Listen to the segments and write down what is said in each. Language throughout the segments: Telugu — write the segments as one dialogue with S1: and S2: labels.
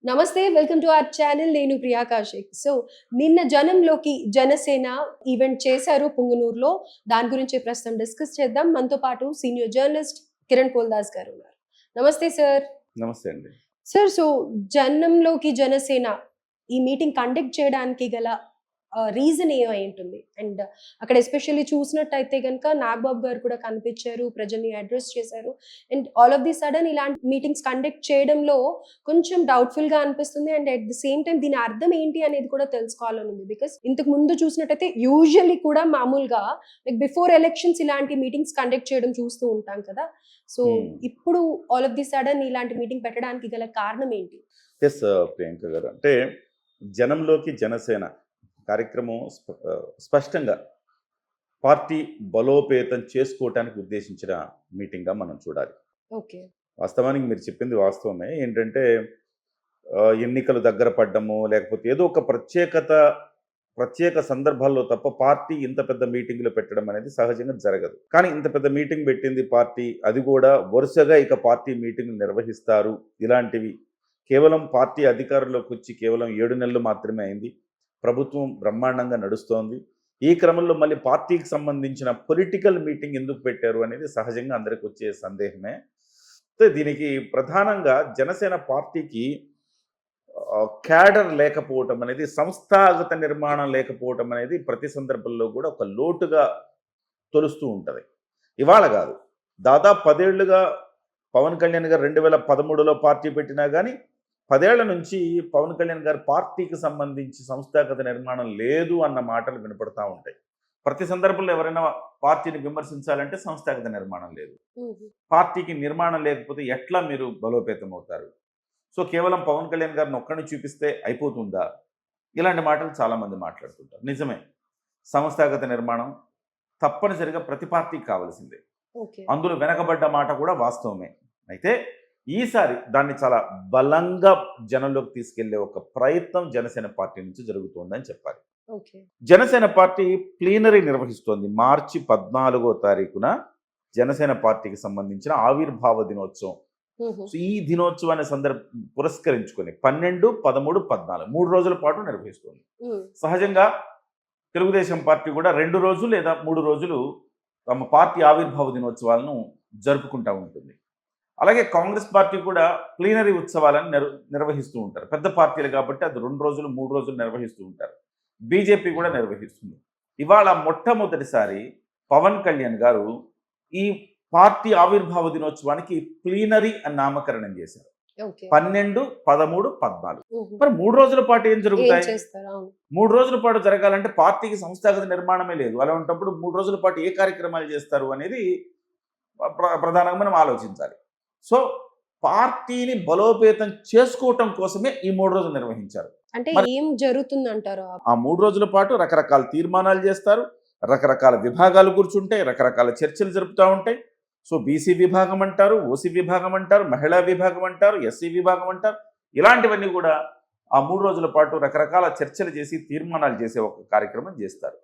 S1: నమస్తే. Welcome to our channel. నేను ప్రియా కౌశిక్. సో, నిన్న జనంలోకి జనసేన ఈవెంట్ చేశారు పుంగనూరులో. దాని గురించి ప్రస్తుతం డిస్కస్ చేద్దాం. మనతో పాటు సీనియర్ జర్నలిస్ట్ కిరణ్ పోల్దాస్ గారు ఉన్నారు. నమస్తే సార్.
S2: నమస్తే అండి.
S1: సార్, సో జనంలోకి జనసేన ఈ మీటింగ్ కండక్ట్ చేయడానికి గల రీజన్ ఏమై ఉంటుంది? అండ్ అక్కడ ఎస్పెషల్లీ చూసినట్టయితే గనుక నాగబాబు గారు కూడా కనిపించారు, ప్రజల్ని అడ్రెస్ చేశారు. And all of the sudden ఇలాంటి మీటింగ్స్ కండక్ట్ చేయడంలో కొంచెం డౌట్‌ఫుల్‌గా అనిపిస్తుంది. And at the same time దీని అర్థం ఏంటి అనేది కూడా తెలుసుకోవాలని ఉంది. బికాస్ ఇంతకు ముందు చూసినట్టయితే యూజువల్లీ కూడా మామూలుగా లైక్ బిఫోర్ ఎలక్షన్స్ ఇలాంటి మీటింగ్స్ కండక్ట్ చేయడం చూస్తూ ఉంటాం కదా! సో, ఇప్పుడు ఆల్ ఆఫ్ ది సడన్ ఇలాంటి మీటింగ్ పెట్టడానికి గల కారణం ఏంటి?
S2: యెస్. ప్రియాంక గారు. అంటే జనంలోకి జనసేన కార్యక్రమం స్పష్టంగా పార్టీ బలోపేతం చేసుకోవటానికి ఉద్దేశించిన మీటింగ్‌గా మనం చూడాలి.
S1: ఓకే.
S2: వాస్తవానికి మీరు చెప్పింది వాస్తవమే. ఏంటంటే ఎన్నికలు దగ్గర పడ్డము, లేకపోతే ఏదో ఒక ప్రత్యేక సందర్భాల్లో తప్ప పార్టీ ఇంత పెద్ద మీటింగ్‌లు పెట్టడం అనేది సహజంగా జరగదు. కానీ ఇంత పెద్ద మీటింగ్ పెట్టింది పార్టీ. అది కూడా వరుసగా ఇక పార్టీ మీటింగ్‌లు నిర్వహిస్తారు. ఇలాంటివి కేవలం పార్టీ అధికారంలోకి వచ్చి కేవలం 7 నెలలు మాత్రమే అయింది. ప్రభుత్వం బ్రహ్మాండంగా నడుస్తోంది. ఈ క్రమంలో మళ్ళీ పార్టీకి సంబంధించిన పొలిటికల్ మీటింగ్ ఎందుకు పెట్టారు అనేది సహజంగా అందరికి వచ్చే సందేహమే. అయితే దీనికి ప్రధానంగా జనసేన పార్టీకి క్యాడర్ లేకపోవటం అనేది, సంస్థాగత నిర్మాణం లేకపోవటం అనేది ప్రతి సందర్భంలో కూడా ఒక లోటుగా తొలుస్తూ ఉంటుంది. ఇవాళ కాదు, దాదాపు 10 ఏళ్లుగా పవన్ కళ్యాణ్ గారు 2013లో పార్టీ పెట్టినా కానీ 10 ఏళ్ల నుంచి పవన్ కళ్యాణ్ గారు పార్టీకి సంబంధించి సంస్థాగత నిర్మాణం లేదు అన్న మాటలు వినపడతా ఉంటాయి. ప్రతి సందర్భంలో ఎవరైనా పార్టీని విమర్శించాలంటే సంస్థాగత నిర్మాణం లేదు. పార్టీకి నిర్మాణం లేకపోతే ఎట్లా మీరు బలోపేతం అవుతారు? సో కేవలం పవన్ కళ్యాణ్ గారిని ఒక్కడిని చూపిస్తే అయిపోతుందా? ఇలాంటి మాటలు చాలామంది మాట్లాడుతుంటారు. నిజమే, సంస్థాగత నిర్మాణం తప్పనిసరిగా ప్రతి పార్టీకి కావాల్సిందే. అందులో వెనకబడ్డ మాట కూడా వాస్తవమే. అయితే ఈసారి దాన్ని చాలా బలంగా జనంలోకి తీసుకెళ్లే ఒక ప్రయత్నం జనసేన పార్టీ నుంచి జరుగుతోందని చెప్పాలి. జనసేన పార్టీ ప్లీనరీ నిర్వహిస్తోంది. మార్చి 14వ తారీఖున జనసేన పార్టీకి సంబంధించిన ఆవిర్భావ దినోత్సవం. ఈ దినోత్సవాన్ని పురస్కరించుకొని 12, 13, 14 3 రోజుల పాటు నిర్వహిస్తోంది. సహజంగా తెలుగుదేశం పార్టీ కూడా 2 రోజులు లేదా 3 రోజులు తమ పార్టీ ఆవిర్భావ దినోత్సవాలను జరుపుకుంటూ ఉంటుంది. అలాగే కాంగ్రెస్ పార్టీ కూడా ప్లీనరీ ఉత్సవాలను నిర్వహిస్తూ ఉంటారు. పెద్ద పార్టీలు కాబట్టి అది 2 రోజులు 3 రోజులు నిర్వహిస్తూ ఉంటారు. బీజేపీ కూడా నిర్వహిస్తుంది. ఇవాళ మొట్టమొదటిసారి పవన్ కళ్యాణ్ గారు ఈ పార్టీ ఆవిర్భావ దినోత్సవానికి ప్లీనరీ అని నామకరణం చేశారు. 12, 13, 14. మరి 3 రోజుల పాటు ఏం జరుగుతాయి? 3 రోజుల పాటు జరగాలంటే పార్టీకి సంస్థాగత నిర్మాణమే లేదు. అలా ఉన్నప్పుడు 3 రోజుల పాటు ఏ కార్యక్రమాలు చేస్తారు అనేది ప్రధానంగా మనం ఆలోచించాలి. సో పార్టీని బలోపేతం చేసుకోవటం కోసమే ఈ 3 రోజులు నిర్వహించారు.
S1: అంటే ఏం జరుగుతుంది అంటారు?
S2: ఆ 3 రోజుల పాటు రకరకాల తీర్మానాలు చేస్తారు, రకరకాల విభాగాలు కూర్చుంటాయి, రకరకాల చర్చలు జరుపుతూ ఉంటాయి. సో బీసీ విభాగం అంటారు, ఓసీ విభాగం అంటారు, మహిళా విభాగం అంటారు, ఎస్సీ విభాగం అంటారు. ఇలాంటివన్నీ కూడా ఆ 3 రోజుల పాటు రకరకాల చర్చలు చేసి తీర్మానాలు చేసే ఒక కార్యక్రమం చేస్తారు.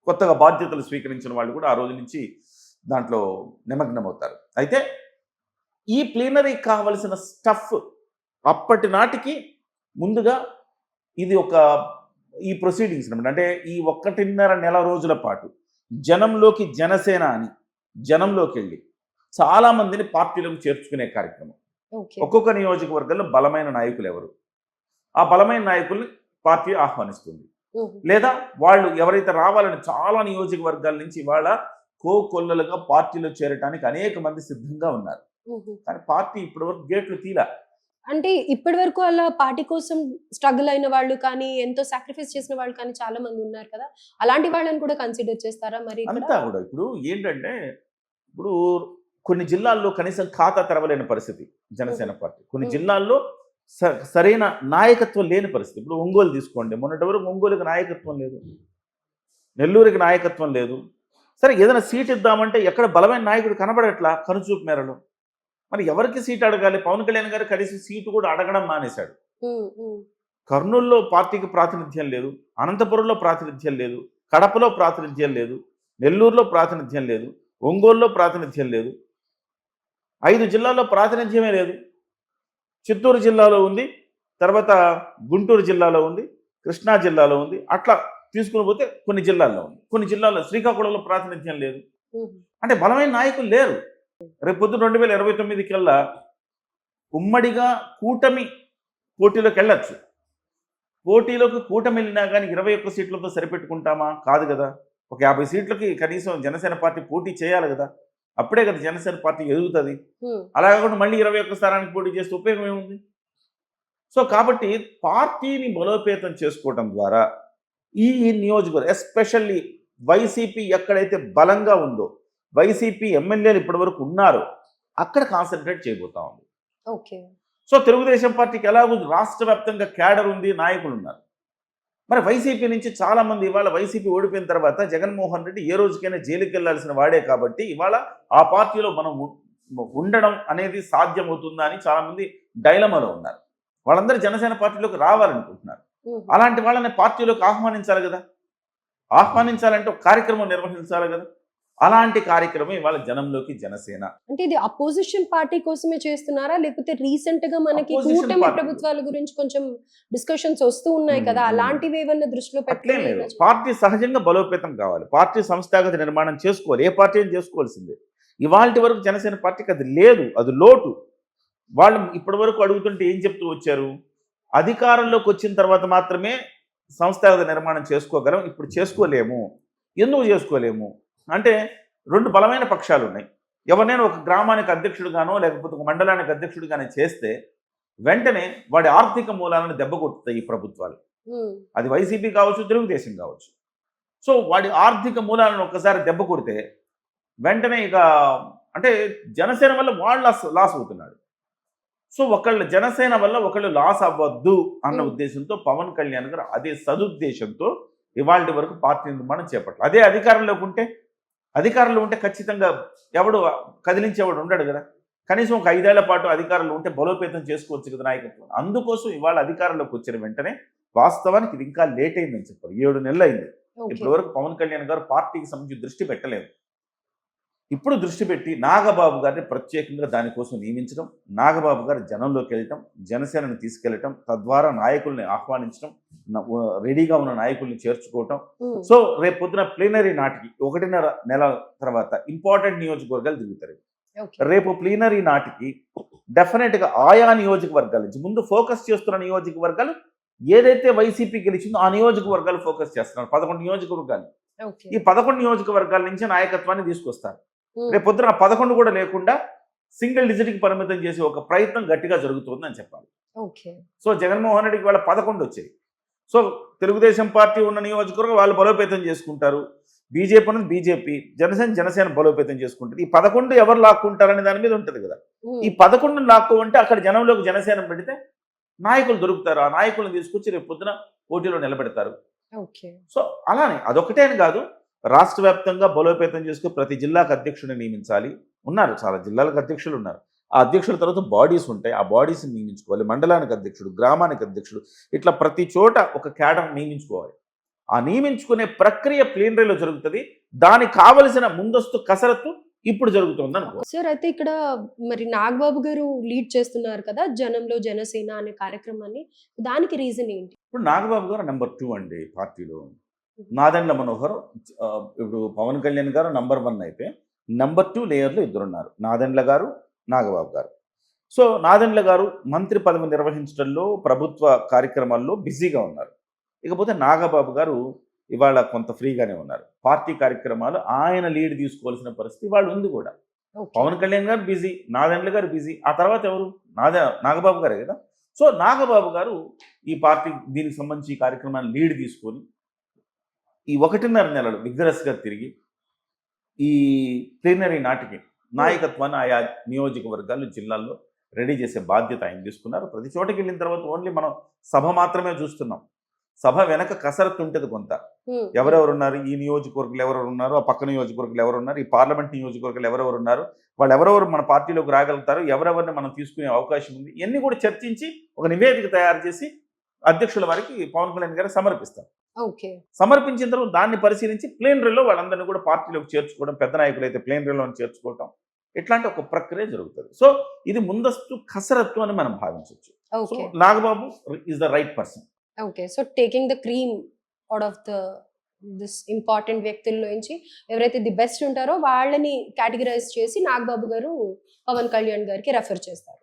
S2: కొత్తగా బాధ్యతలు స్వీకరించిన వాళ్ళు కూడా ఆ రోజు నుంచి దాంట్లో నిమగ్నమవుతారు. అయితే ఈ ప్లీనరీకి కావలసిన స్టఫ్ అప్పటి నాటికి ముందుగా ఇది ఈ ప్రొసీడింగ్స్ అనమాట. అంటే ఈ 1.5 నెల రోజుల పాటు జనంలోకి జనసేన అని జనంలోకి వెళ్ళి చాలామందిని పార్టీలకు చేర్చుకునే కార్యక్రమం. ఒక్కొక్క నియోజకవర్గంలో బలమైన నాయకులు ఎవరు, ఆ బలమైన నాయకుల్ని పార్టీ ఆహ్వానిస్తుంది. లేదా వాళ్ళు ఎవరైతే రావాలని చాలా నియోజకవర్గాల నుంచి ఇవాళ కోకొల్లలుగా పార్టీలో చేరటానికి అనేక మంది సిద్ధంగా ఉన్నారు. కానీ పార్టీ ఇప్పటివరకు గేట్లు తీలా.
S1: అంటే ఇప్పటి వరకు అలా పార్టీ కోసం స్ట్రగుల్ అయిన వాళ్ళు కానీ, ఎంతో సాక్రిఫైస్ చేసిన వాళ్ళు కానీ చాలా మంది ఉన్నారు కదా! అలాంటి వాళ్ళని కూడా కన్సిడర్ చేస్తారా మరి?
S2: అంతా కూడా ఇప్పుడు ఏంటంటే, ఇప్పుడు కొన్ని జిల్లాల్లో కనీసం ఖాతా తెరవలేని పరిస్థితి జనసేన పార్టీ. కొన్ని జిల్లాల్లో సరైన నాయకత్వం లేని పరిస్థితి. ఇప్పుడు ఒంగోలు తీసుకోండి, మొన్నటి వరకు ఒంగోలుకి నాయకత్వం లేదు, నెల్లూరుకి నాయకత్వం లేదు. సరే ఏదైనా సీట్ ఇద్దామంటే ఎక్కడ బలమైన నాయకుడు కనబడట్లా కనుచూపు మేరలో. మరి ఎవరికి సీటు అడగాలి? పవన్ కళ్యాణ్ గారు కనీసం సీటు కూడా అడగడం మానేశాడు. కర్నూలులో పార్టీకి ప్రాతినిధ్యం లేదు, అనంతపురంలో ప్రాతినిధ్యం లేదు, కడపలో ప్రాతినిధ్యం లేదు, నెల్లూరులో ప్రాతినిధ్యం లేదు, ఒంగోలులో ప్రాతినిధ్యం లేదు, 5 జిల్లాల్లో ప్రాతినిధ్యమే లేదు. చిత్తూరు జిల్లాలో ఉంది, తర్వాత గుంటూరు జిల్లాలో ఉంది, కృష్ణా జిల్లాలో ఉంది. అట్లా తీసుకుని పోతే కొన్ని జిల్లాల్లో ఉంది. కొన్ని జిల్లాల్లో శ్రీకాకుళంలో ప్రాతినిధ్యం లేదు. అంటే బలమైన నాయకులు లేరు. రేపు పొద్దున 2029 కల్లా ఉమ్మడిగా కూటమి పోటీలోకి వెళ్ళచ్చు. పోటీలోకి కూటమి వెళ్ళినా కానీ 21 సీట్లతో సరిపెట్టుకుంటామా? కాదు కదా. ఒక 50 సీట్లకి కనీసం జనసేన పార్టీ పోటీ చేయాలి కదా. అప్పుడే కదా జనసేన పార్టీ ఎదుగుతుంది. అలా కాకుండా మళ్ళీ 21 స్థానానికి పోటీ చేస్తే ఉపయోగం ఏముంది? సో కాబట్టి పార్టీని బలోపేతం చేసుకోవడం ద్వారా ఈ నియోజకవర్గం ఎస్పెషల్లీ వైసీపీ ఎక్కడైతే బలంగా ఉందో, వైసీపీ ఎమ్మెల్యేలు ఇప్పటివరకు ఉన్నారో అక్కడ కాన్సన్ట్రేట్ చేయబోతా ఉంది.
S1: ఓకే.
S2: సో తెలుగుదేశం పార్టీకి ఎలాగో రాష్ట్ర వ్యాప్తంగా క్యాడర్ ఉంది, నాయకులు ఉన్నారు. మరి వైసీపీ నుంచి చాలా మంది ఇవాళ వైసీపీ ఓడిపోయిన తర్వాత జగన్మోహన్ రెడ్డి ఏ రోజుకైనా జైలుకి వెళ్లాల్సిన వాడే కాబట్టి ఇవాళ ఆ పార్టీలో మనం ఉండడం అనేది సాధ్యమవుతుందా అని చాలా మంది డైలమాలో ఉన్నారు. వాళ్ళందరూ జనసేన పార్టీలోకి రావాలనుకుంటున్నారు. అలాంటి వాళ్ళని పార్టీలోకి ఆహ్వానించాలి కదా. ఆహ్వానించాలంటే ఒక కార్యక్రమం నిర్వహించాలి కదా. అలాంటి కార్యక్రమం ఇవాళ జనంలోకి జనసేన.
S1: అంటే ఇది అపోజిషన్ పార్టీ కోసమే చేస్తున్నారా, లేకపోతే రీసెంట్ గా మనకి
S2: Opposition
S1: కూటమి
S2: party.
S1: ప్రభుత్వాల గురించి కొంచెం డిస్కషన్స్ వస్తూ ఉన్నాయి కదా, అలాంటివి ఏమన్నా దృష్టిలో
S2: అట్లేం లేదు.
S1: పెట్టుకుని
S2: పార్టీ సహజంగా బలోపేతం కావాలి. పార్టీ సంస్థాగత నిర్మాణం చేసుకోవాలి. ఏ పార్టీ అయినా చేసుకోవాల్సిందే. ఇవాళ వరకు జనసేన పార్టీకి అది లేదు, అది లోటు. వాళ్ళు ఇప్పటి వరకు అడుగుతుంటే ఏం చెప్తూ వచ్చారు? అధికారంలోకి వచ్చిన తర్వాత మాత్రమే సంస్థాగత నిర్మాణం చేసుకోగలం, ఇప్పుడు చేసుకోలేము. ఎందుకు చేసుకోలేము అంటే 2 బలమైన పక్షాలు ఉన్నాయి. ఎవరినైనా ఒక గ్రామానికి అధ్యక్షుడిగానో లేకపోతే ఒక మండలానికి అధ్యక్షుడిగానే చేస్తే వెంటనే వాడి ఆర్థిక మూలాలను దెబ్బకొట్టుతాయి ఈ ప్రభుత్వాలు. అది వైసీపీ కావచ్చు, తెలుగుదేశం కావచ్చు. సో వాడి ఆర్థిక మూలాలను ఒక్కసారి దెబ్బ కొడితే వెంటనే ఇక అంటే జనసేన వల్ల వాళ్ళు లాస్ అవుతున్నాడు. సో ఒకళ్ళు జనసేన వల్ల ఒకళ్ళు లాస్ అవ్వద్దు అన్న ఉద్దేశంతో పవన్ కళ్యాణ్ గారు అదే సదుద్దేశంతో ఇవాళ వరకు పార్టీ నిర్మాణం చేపట్టాలి. అదే అధికారంలో ఉంటే ఖచ్చితంగా ఎవడు కదిలించేవాడు ఉండడు కదా. కనీసం ఒక 5 ఏళ్ల పాటు అధికారంలో ఉంటే బలోపేతం చేసుకోవచ్చు కదా నాయకత్వం. అందుకోసం ఇవాళ అధికారంలోకి వచ్చిన వెంటనే వాస్తవానికి ఇది ఇంకా లేట్ అయిందని చెప్పారు. 7 నెలలు అయింది. ఇప్పటి వరకు పవన్ కళ్యాణ్ గారు పార్టీకి సంబంధించి దృష్టి పెట్టలేదు. ఇప్పుడు దృష్టి పెట్టి నాగబాబు గారిని ప్రత్యేకంగా దానికోసం నియమించడం, నాగబాబు గారు జనంలోకి వెళ్ళటం, జనసేనని తీసుకెళ్లటం, తద్వారా నాయకుల్ని ఆహ్వానించడం, రెడీగా ఉన్న నాయకుల్ని చేర్చుకోవటం. సో రేపు పొద్దున ప్లీనరీ నాటికి 1.5 నెల తర్వాత ఇంపార్టెంట్ నియోజకవర్గాలు తిరుగుతారు. రేపు ప్లీనరీ నాటికి డెఫినెట్గా ఆయా నియోజకవర్గాల నుంచి ముందు ఫోకస్ చేస్తున్న నియోజకవర్గాలు ఏదైతే వైసీపీ గెలిచిందో ఆ నియోజకవర్గాలు ఫోకస్ చేస్తున్నారు. 11 నియోజకవర్గాలు. ఈ 11 నియోజకవర్గాల నుంచి నాయకత్వాన్ని తీసుకొస్తారు. రేపు పొద్దున 11 కూడా లేకుండా సింగిల్ డిజిట్కి పరిమితం చేసే ఒక ప్రయత్నం గట్టిగా జరుగుతుందని చెప్పాలి. సో జగన్మోహన్ రెడ్డికి వాళ్ళ 11 వచ్చాయి. సో తెలుగుదేశం పార్టీ ఉన్న నియోజకవర్గం వాళ్ళు బలోపేతం చేసుకుంటారు. బీజేపీ ఉన్నది బీజేపీ, జనసేన బలోపేతం చేసుకుంటుంది. ఈ 11 ఎవరు లాక్కుంటారనే దాని మీద ఉంటుంది కదా. ఈ 11 లాక్కుంటే అక్కడ జనంలోకి జనసేన పెడితే నాయకులు దొరుకుతారు. ఆ నాయకులను తీసుకొచ్చి రేపు పొద్దున పోటీలో నిలబెడతారు. సో అలానే అదొకటే అని కాదు, రాష్ట్ర వ్యాప్తంగా బలోపేతం చేసుకుని ప్రతి జిల్లాకు అధ్యక్షుడిని నియమించాలి. ఉన్నారు, చాలా జిల్లాలకు అధ్యక్షులు ఉన్నారు. ఆ అధ్యక్షుల తర్వాత బాడీస్ ఉంటాయి. ఆ బాడీస్ని నియమించుకోవాలి. మండలానికి అధ్యక్షుడు, గ్రామానికి అధ్యక్షుడు, ఇట్లా ప్రతి చోట ఒక క్యాడర్ నియమించుకోవాలి. ఆ నియమించుకునే ప్రక్రియ ప్లీనరీలో జరుగుతుంది. దానికి కావలసిన ముందస్తు కసరత్తు ఇప్పుడు జరుగుతుంది అనుకో.
S1: సార్, అయితే ఇక్కడ మరి నాగబాబు గారు లీడ్ చేస్తున్నారు కదా జనంలో జనసేన అనే కార్యక్రమాన్ని, దానికి రీజన్ ఏంటి?
S2: ఇప్పుడు నాగబాబు గారు నెంబర్ 2 అండి పార్టీలో. నాదెండ్ల మనోహర్ ఇప్పుడు పవన్ కళ్యాణ్ గారు నెంబర్ 1 అయితే నెంబర్ 2 లేయర్లు ఇద్దరున్నారు, నాదెండ్ల గారు, నాగబాబు గారు. సో నాదెండ్ల గారు మంత్రి పదవి నిర్వహించడంలో ప్రభుత్వ కార్యక్రమాల్లో బిజీగా ఉన్నారు. ఇకపోతే నాగబాబు గారు ఇవాళ కొంత ఫ్రీగానే ఉన్నారు. పార్టీ కార్యక్రమాలు ఆయన లీడ్ తీసుకోవాల్సిన పరిస్థితి ఇవాళ ఉంది కూడా. పవన్ కళ్యాణ్ గారు బిజీ, నాదెండ్ల గారు బిజీ, ఆ తర్వాత ఎవరు? నాగబాబు గారే కదా. సో నాగబాబు గారు ఈ పార్టీ దీనికి సంబంధించి ఈ కార్యక్రమాన్ని లీడ్ తీసుకొని ఈ 1.5 నెలలు విగ్రస్గా తిరిగి ఈ ప్లీనరీ నాటికి నాయకత్వాన్ని ఆయా నియోజకవర్గాలు, జిల్లాల్లో రెడీ చేసే బాధ్యత ఆయన తీసుకున్నారు. ప్రతి చోటకి వెళ్ళిన తర్వాత ఓన్లీ మనం సభ మాత్రమే చూస్తున్నాం. సభ వెనక కసరత్తు ఉంటుంది కొంత. ఎవరెవరు ఉన్నారు, ఈ నియోజకవర్గాలు ఎవరెవరు ఉన్నారు, ఆ పక్క నియోజకవర్గాలు ఎవరు ఉన్నారు, ఈ పార్లమెంట్ నియోజకవర్గాలు ఎవరెవరు ఉన్నారు, వాళ్ళు ఎవరెవరు మన పార్టీలోకి రాగలుగుతారు, ఎవరెవరిని మనం తీసుకునే అవకాశం ఉంది, ఇవన్నీ కూడా చర్చించి ఒక నివేదిక తయారు చేసి అధ్యక్షుల వారికి పవన్ కళ్యాణ్ గారు సమర్పిస్తారు. సమర్పించిన తర్వాత దాన్ని పరిశీలించి ప్లేనరీలో వాళ్ళందరినీ కూడా పార్టీలోకి చేర్చుకోవడం, పెద్ద నాయకులు అయితే ప్లేనరీలో చేర్చుకోవటం, ఇట్లాంటి ఒక ప్రక్రియ జరుగుతుంది. సో ఇది ముందస్తు కసరత్తు అని మనం భావించవచ్చు. So
S1: okay.
S2: Nagababu is the right person.
S1: Okay. So taking the cream out of this important వ్యక్తుల్లోంచి ఎవరైతే ది బెస్ట్ ఉంటారో వాళ్ళని కేటగరైజ్ చేసి నాగబాబు గారు పవన్ కళ్యాణ్ గారికి రెఫర్ చేస్తారు.